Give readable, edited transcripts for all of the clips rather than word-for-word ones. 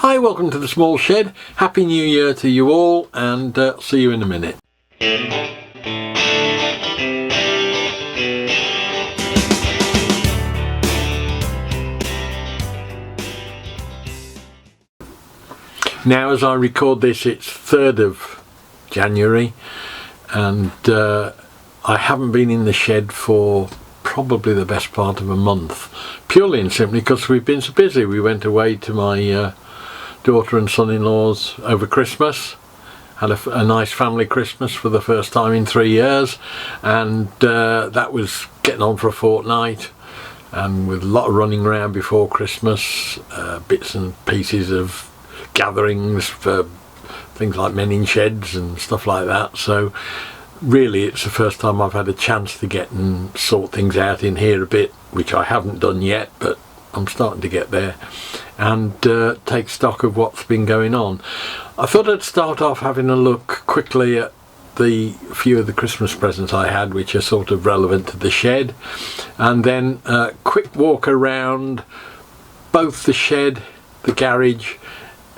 Hi, welcome to the Small Shed. Happy New Year to you all, and see you in a minute. Now, as I record this, it's 3rd of January, and I haven't been in the shed for probably the best part of a month, purely and simply because we've been so busy. We went away to my daughter and son-in-law's over Christmas, had a nice family Christmas for the first time in 3 years, and that was getting on for a fortnight, and with a lot of running around before Christmas, bits and pieces of gatherings for things like men in sheds and stuff like that. So really it's the first time I've had a chance to get and sort things out in here a bit, which I haven't done yet, but I'm starting to get there, and take stock of what's been going on. I thought I'd start off having a look quickly at the few of the Christmas presents I had, which are sort of relevant to the shed, and then a quick walk around both the shed, the garage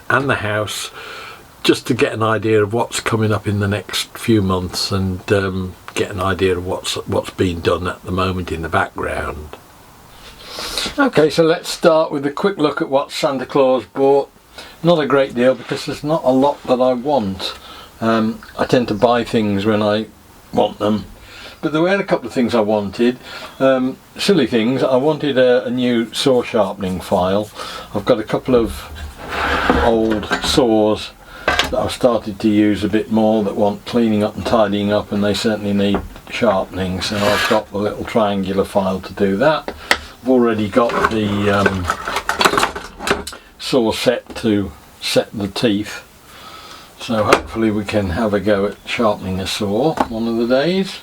and the house, just to get an idea of what's coming up in the next few months, and get an idea of what's being done at the moment in the background. Okay, so let's start with a quick look at what Santa Claus bought. Not a great deal, because there's not a lot that I want. I tend to buy things when I want them, but there were a couple of things I wanted. Silly things. I wanted a new saw sharpening file. I've got a couple of old saws that I've started to use a bit more that want cleaning up and tidying up, and they certainly need sharpening, so I've got the little triangular file to do that. I've already got the saw set to set the teeth, so hopefully we can have a go at sharpening a saw one of the days.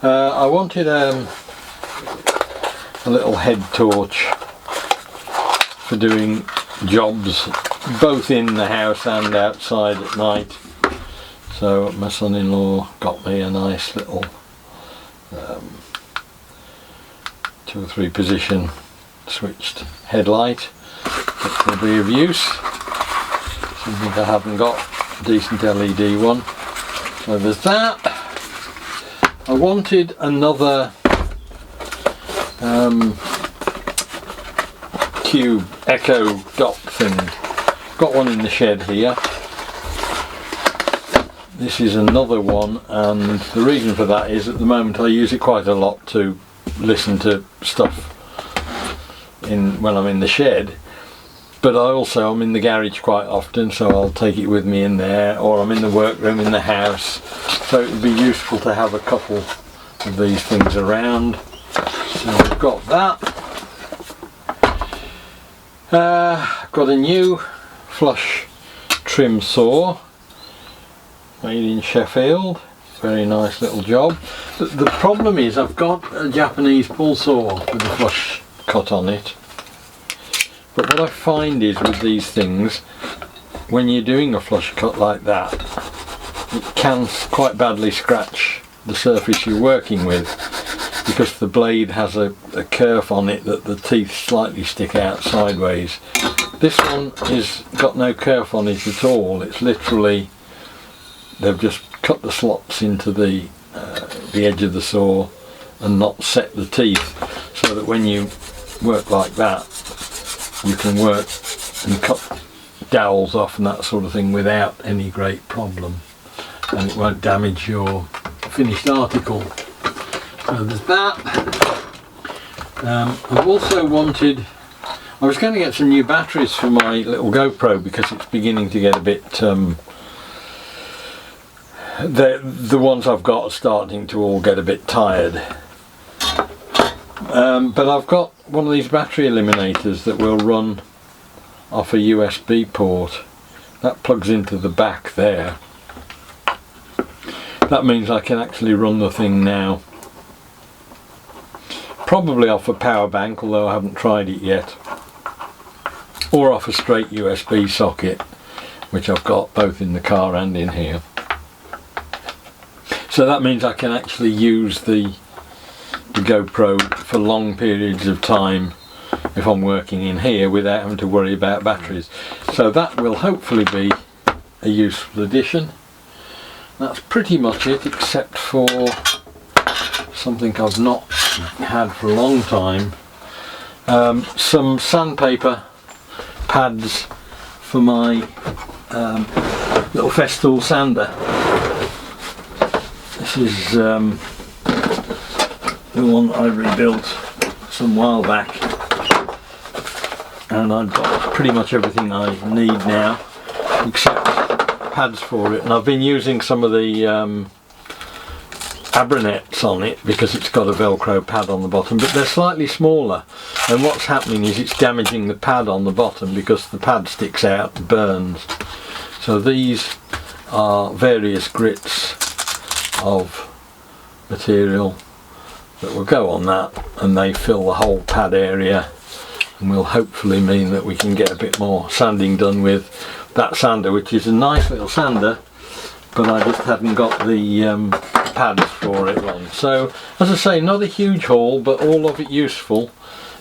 I wanted a little head torch for doing jobs both in the house and outside at night, so my son-in-law got me a nice little 2 or 3 position switched headlight that will be of use. Something I haven't got, a decent LED one, so there's that. I wanted another cube echo dot thing. Got one in the shed here. This is another one, and the reason for that is at the moment I use it quite a lot to listen to stuff when I'm in the shed, but I'm in the garage quite often, so I'll take it with me in there, or I'm in the workroom in the house, so it would be useful to have a couple of these things around. So I've got that. I've got a new flush trim saw made in Sheffield. Very nice little job. The problem is I've got a Japanese pull saw with a flush cut on it, but what I find is with these things, when you're doing a flush cut like that, it can quite badly scratch the surface you're working with, because the blade has a kerf on it that the teeth slightly stick out sideways. This one is got no kerf on it at all. It's literally, they've just cut the slots into the edge of the saw and not set the teeth, so that when you work like that, you can work and cut dowels off and that sort of thing without any great problem, and it won't damage your finished article. So there's that. I've also wanted, I was going to get some new batteries for my little GoPro, because it's beginning to get a bit, the ones I've got are starting to all get a bit tired. But I've got one of these battery eliminators that will run off a USB port. That plugs into the back there. That means I can actually run the thing now. Probably off a power bank, although I haven't tried it yet, or off a straight USB socket, which I've got both in the car and in here. So that means I can actually use the GoPro for long periods of time if I'm working in here without having to worry about batteries. So that will hopefully be a useful addition. That's pretty much it, except for something I've not had for a long time. Some sandpaper pads for my little Festool sander. This is the one I rebuilt some while back, and I've got pretty much everything I need now except pads for it, and I've been using some of the Abronets on it because it's got a Velcro pad on the bottom, but they're slightly smaller, and what's happening is it's damaging the pad on the bottom because the pad sticks out and burns. So these are various grits of material that will go on that, and they fill the whole pad area, and will hopefully mean that we can get a bit more sanding done with that sander, which is a nice little sander, but I just hadn't got the pads for it on. So as I say, not a huge haul, but all of it useful,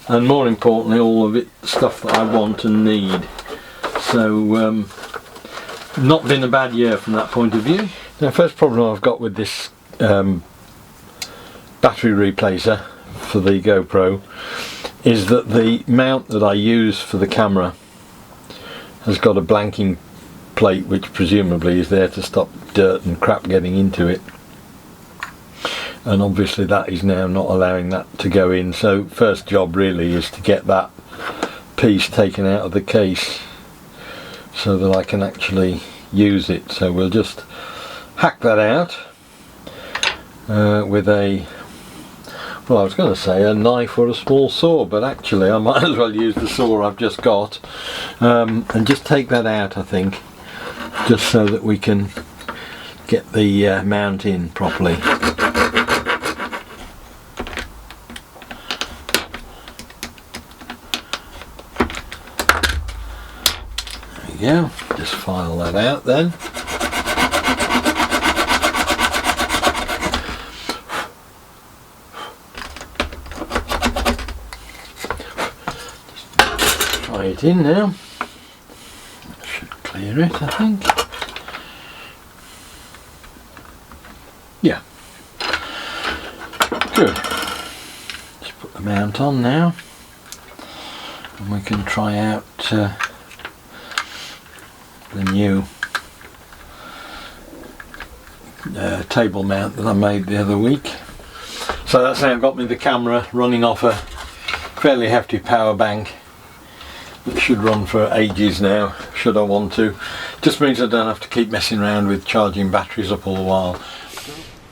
and more importantly all of it stuff that I want and need. So not been a bad year from that point of view. The first problem I've got with this battery replacer for the GoPro is that the mount that I use for the camera has got a blanking plate, which presumably is there to stop dirt and crap getting into it, and obviously that is now not allowing that to go in. So first job really is to get that piece taken out of the case so that I can actually use it. So we'll just hack that out with a, well, I was going to say a knife or a small saw, but actually I might as well use the saw I've just got, and just take that out, I think, just so that we can get the mount in properly. There we go, just file that out then. It in now. That should clear it, I think. Yeah. Good. Just put the mount on now, and we can try out the new table mount that I made the other week. So that's now got me the camera running off a fairly hefty power bank. It should run for ages now, should I want to. Just means I don't have to keep messing around with charging batteries up all the while.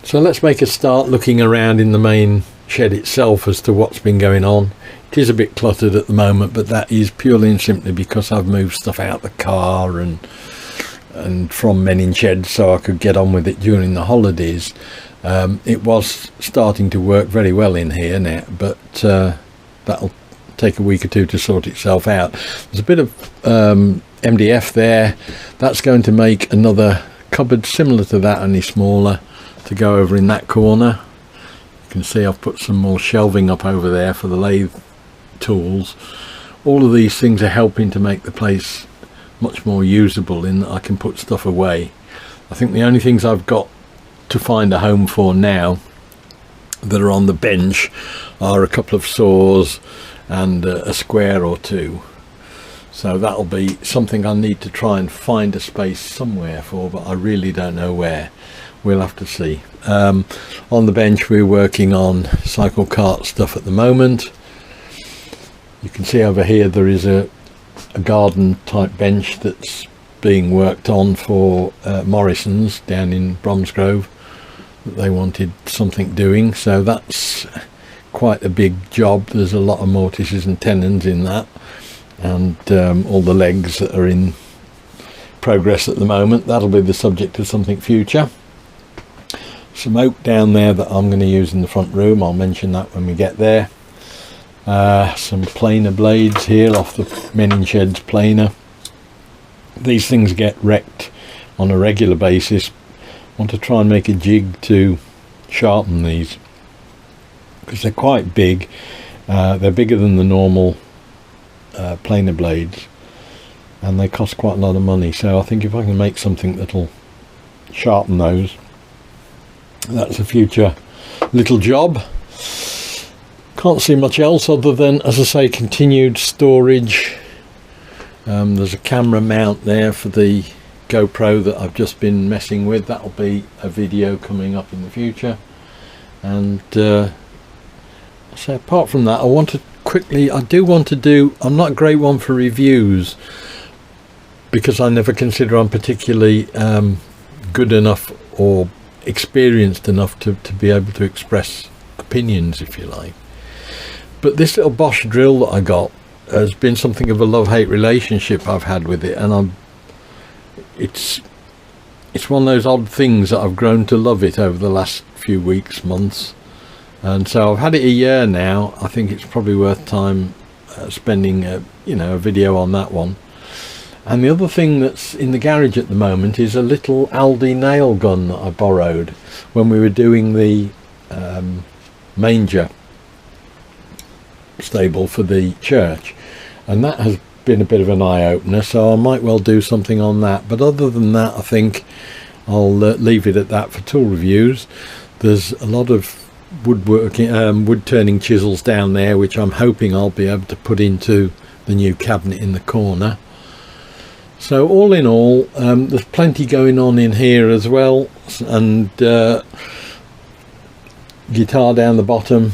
So let's make a start looking around in the main shed itself as to what's been going on. It is a bit cluttered at the moment, but that is purely and simply because I've moved stuff out the car and from Menin Shed so I could get on with it during the holidays. It was starting to work very well in here now, but that'll take a week or two to sort itself out. There's a bit of MDF there. That's going to make another cupboard similar to that, only smaller, to go over in that corner. You can see I've put some more shelving up over there for the lathe tools. All of these things are helping to make the place much more usable in that I can put stuff away. I think the only things I've got to find a home for now that are on the bench are a couple of saws and a square or two. So that'll be something I need to try and find a space somewhere for, but I really don't know where. We'll have to see. On the bench we're working on cycle cart stuff at the moment. You can see over here there is a garden type bench that's being worked on for Morrison's down in Bromsgrove, that they wanted something doing, so that's quite a big job. There's a lot of mortises and tenons in that, and all the legs that are in progress at the moment. That'll be the subject of something future. Some oak down there that I'm going to use in the front room. I'll mention that when we get there. Some planer blades here off the Menin Shed's planer. These things get wrecked on a regular basis. I want to try and make a jig to sharpen these, because they're quite big. They're bigger than the normal planer blades, and they cost quite a lot of money. So I think if I can make something that'll sharpen those, that's a future little job. Can't see much else other than, as I say, continued storage. There's a camera mount there for the GoPro that I've just been messing with. That'll be a video coming up in the future. And so apart from that, I do want to do, I'm not a great one for reviews because I never consider I'm particularly good enough or experienced enough to be able to express opinions, if you like. But this little Bosch drill that I got has been something of a love-hate relationship I've had with it, and it's one of those odd things that I've grown to love it over the last few weeks, months. And so I've had it a year now. I think it's probably worth time spending a video on that one. And the other thing that's in the garage at the moment is a little Aldi nail gun that I borrowed when we were doing the manger stable for the church, and that has been a bit of an eye-opener, so I might well do something on that. But other than that, I think I'll leave it at that for tool reviews. There's a lot of wood turning chisels down there, which I'm hoping I'll be able to put into the new cabinet in the corner. So all in all, there's plenty going on in here as well, and guitar down the bottom,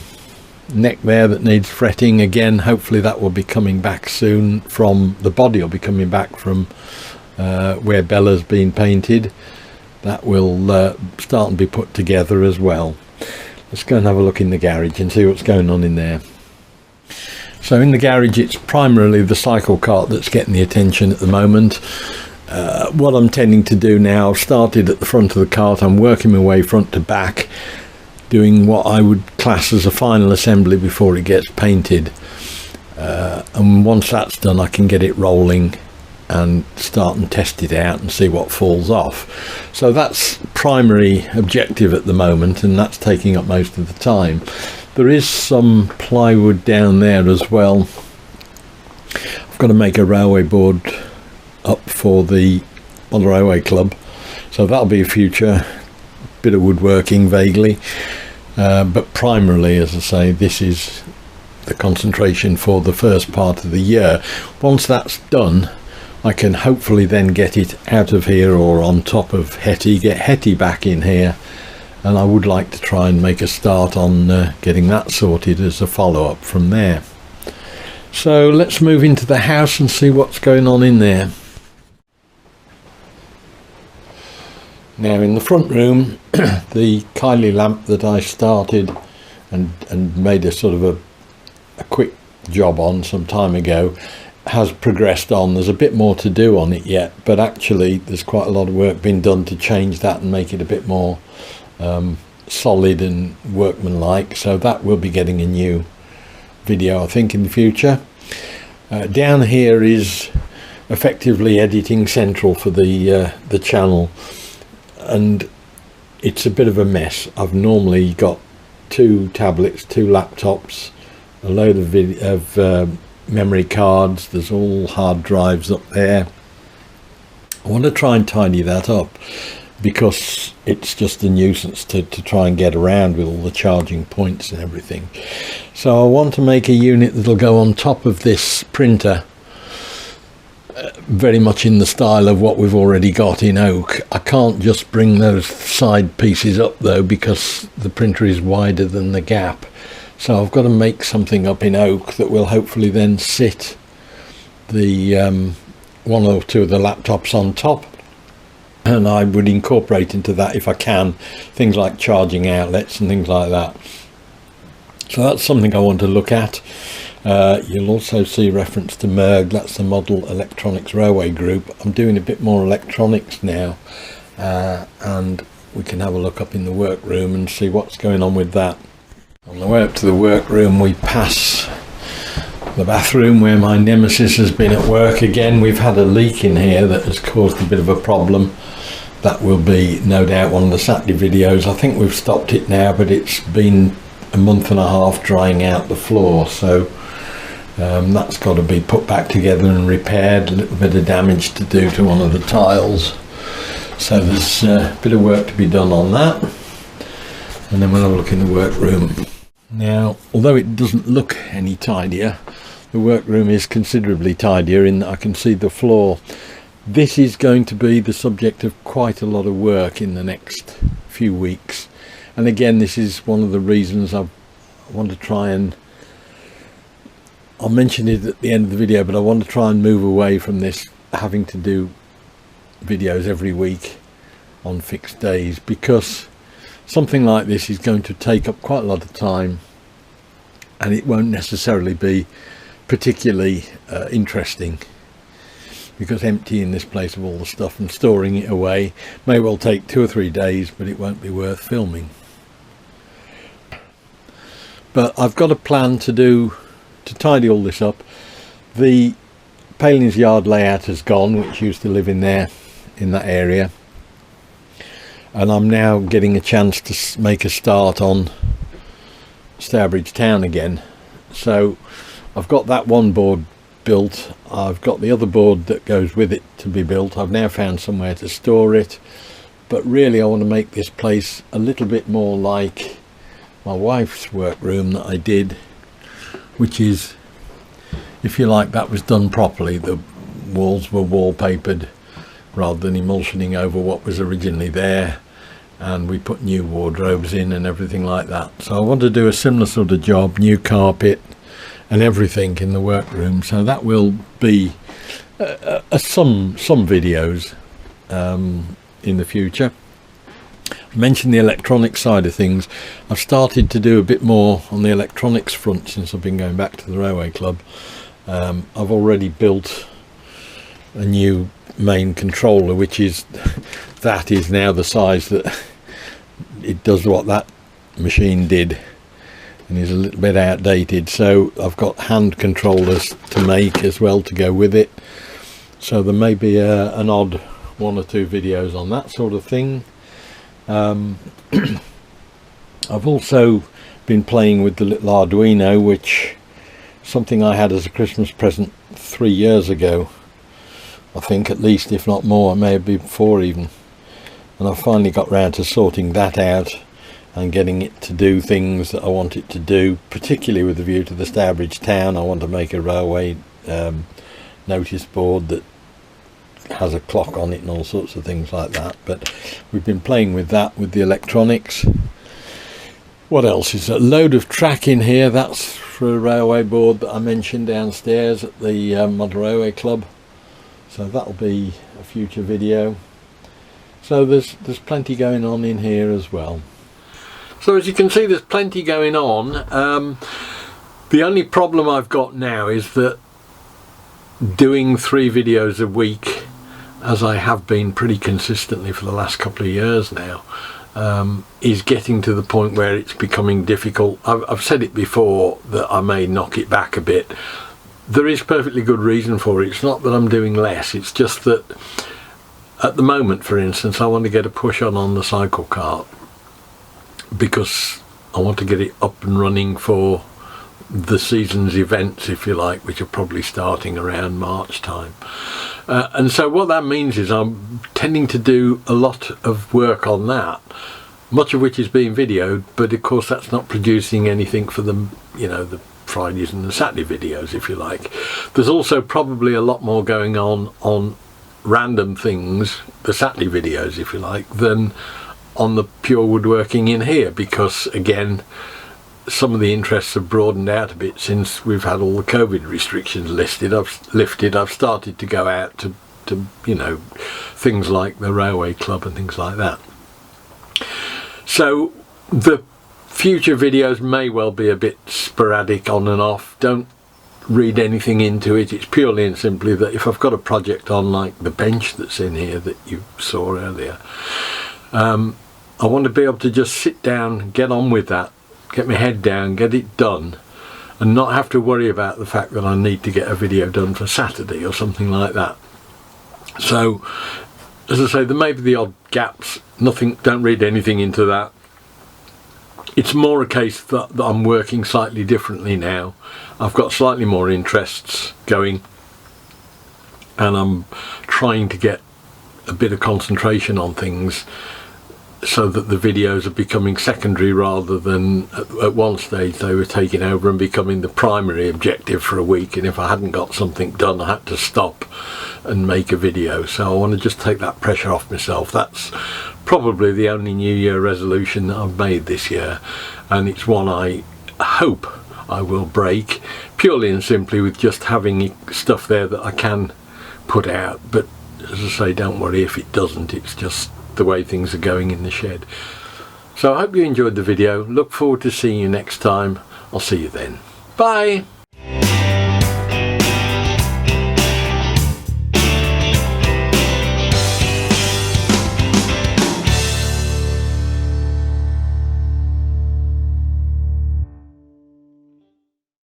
neck there that needs fretting again. Hopefully that will be coming back soon. From the body will be coming back from where Bella's been painted. That will start and be put together as well. Let's go and have a look in the garage and see what's going on in there. So in the garage, it's primarily the cycle cart that's getting the attention at the moment. What I'm tending to do now, I've started at the front of the cart. I'm working my way front to back, doing what I would class as a final assembly before it gets painted. And once that's done, I can get it rolling and start and test it out and see what falls off. So that's primary objective at the moment, and that's taking up most of the time. There is some plywood down there as well. I've got to make a railway board up for the Model Railway Club, so that'll be a future bit of woodworking vaguely, but primarily, as I say, this is the concentration for the first part of the year. Once that's done, I can hopefully then get it out of here or on top of Hetty, get Hetty back in here, and I would like to try and make a start on getting that sorted as a follow-up from there. So let's move into the house and see what's going on in there. Now in the front room, the Kylie lamp that I started and made a sort of a quick job on some time ago has progressed on. There's a bit more to do on it yet, but actually there's quite a lot of work being done to change that and make it a bit more solid and workmanlike. So that will be getting a new video, I think, in the future. Down here is effectively editing central for the channel, and it's a bit of a mess. I've normally got 2 tablets, 2 laptops, a load of memory cards. There's all hard drives up there. I want to try and tidy that up because it's just a nuisance to try and get around with all the charging points and everything. So I want to make a unit that'll go on top of this printer, very much in the style of what we've already got in oak. I can't just bring those side pieces up though, because the printer is wider than the gap. So I've got to make something up in oak that will hopefully then sit the 1 or 2 of the laptops on top, and I would incorporate into that, if I can, things like charging outlets and things like that. So that's something I want to look at. You'll also see reference to MERG, that's the Model Electronics Railway Group. I'm doing a bit more electronics now, and we can have a look up in the workroom and see what's going on with that. On the way up to the workroom, we pass the bathroom where my nemesis has been at work again. We've had a leak in here that has caused a bit of a problem. That will be no doubt one of the Saturday videos. I think we've stopped it now, but it's been a month and a half drying out the floor, so That's got to be put back together and repaired. A little bit of damage to do to one of the tiles, so there's a bit of work to be done on that. And then we'll have a look in the workroom. Now, although it doesn't look any tidier, the workroom is considerably tidier in that I can see the floor. This is going to be the subject of quite a lot of work in the next few weeks, and again, this is one of the reasons I want to try and, I'll mention it at the end of the video, but I want to try and move away from this having to do videos every week on fixed days, because something like this is going to take up quite a lot of time, and it won't necessarily be particularly interesting, because emptying this place of all the stuff and storing it away may well take 2 or 3 days, but it won't be worth filming. But I've got a plan to tidy all this up. The Palings yard layout has gone, which used to live in there, in that area, and I'm now getting a chance to make a start on Stourbridge Town again. So I've got that one board built, I've got the other board that goes with it to be built. I've now found somewhere to store it, but really I want to make this place a little bit more like my wife's workroom that I did, which is, if you like, that was done properly. The walls were wallpapered rather than emulsioning over what was originally there, and we put new wardrobes in and everything like that. So I want to do a similar sort of job, new carpet and everything in the workroom. So that will be some videos in the future. I mentioned the electronic side of things. I've started to do a bit more on the electronics front since I've been going back to the Railway Club. I've already built a new main controller, which is now the size that it does what that machine did, and is a little bit outdated. So I've got hand controllers to make as well to go with it, so there may be an odd 1 or 2 videos on that sort of thing. I've also been playing with the little Arduino, which something I had as a Christmas present 3 years ago, I think, at least, if not more. It may have been 4 even, and I finally got round to sorting that out and getting it to do things that I want it to do, particularly with a view to the Stourbridge Town. I want to make a railway notice board that has a clock on it and all sorts of things like that. But we've been playing with that, with the electronics. What else is a load of track in here? That's for a railway board that I mentioned downstairs at the Model Railway Club, so that'll be a future video. So there's plenty going on in here as well. So as you can see, there's plenty going on. The only problem I've got now is that doing 3 videos a week, as I have been pretty consistently for the last couple of years now, is getting to the point where it's becoming difficult. I've said it before that I may knock it back a bit. There is perfectly good reason for it. It's not that I'm doing less, it's just that at the moment, for instance, I want to get a push on the cycle cart, because I want to get it up and running for the season's events, if you like, which are probably starting around March time. And so what that means is I'm tending to do a lot of work on that, much of which is being videoed, but of course that's not producing anything for the, you know, the Fridays and the Saturday videos, if you like. There's also probably a lot more going on random things, the Saturday videos, if you like, than on the pure woodworking in here, because again, some of the interests have broadened out a bit since we've had all the COVID restrictions lifted. I've started to go out to you know, things like the Railway Club and things like that. So the future videos may well be a bit sporadic, on and off. Don't read anything into it. It's purely and simply that if I've got a project on, like the bench that's in here that you saw earlier, I want to be able to just sit down, get on with that, get my head down, get it done, and not have to worry about the fact that I need to get a video done for Saturday or something like that. So, as I say, there may be the odd gaps. Nothing, don't read anything into that. it's more a case that I'm working slightly differently now. I've got slightly more interests going, and I'm trying to get a bit of concentration on things so that the videos are becoming secondary rather than at one stage they were taking over and becoming the primary objective for a week, and if I hadn't got something done I had to stop and make a video. So I want to just take that pressure off myself. That's probably the only New Year resolution that I've made this year, and it's one I hope I will break, purely and simply with just having stuff there that I can put out. But as I say, don't worry if it doesn't, it's just the way things are going in the shed. So I hope you enjoyed the video. Look forward to seeing you next time. I'll see you then. Bye.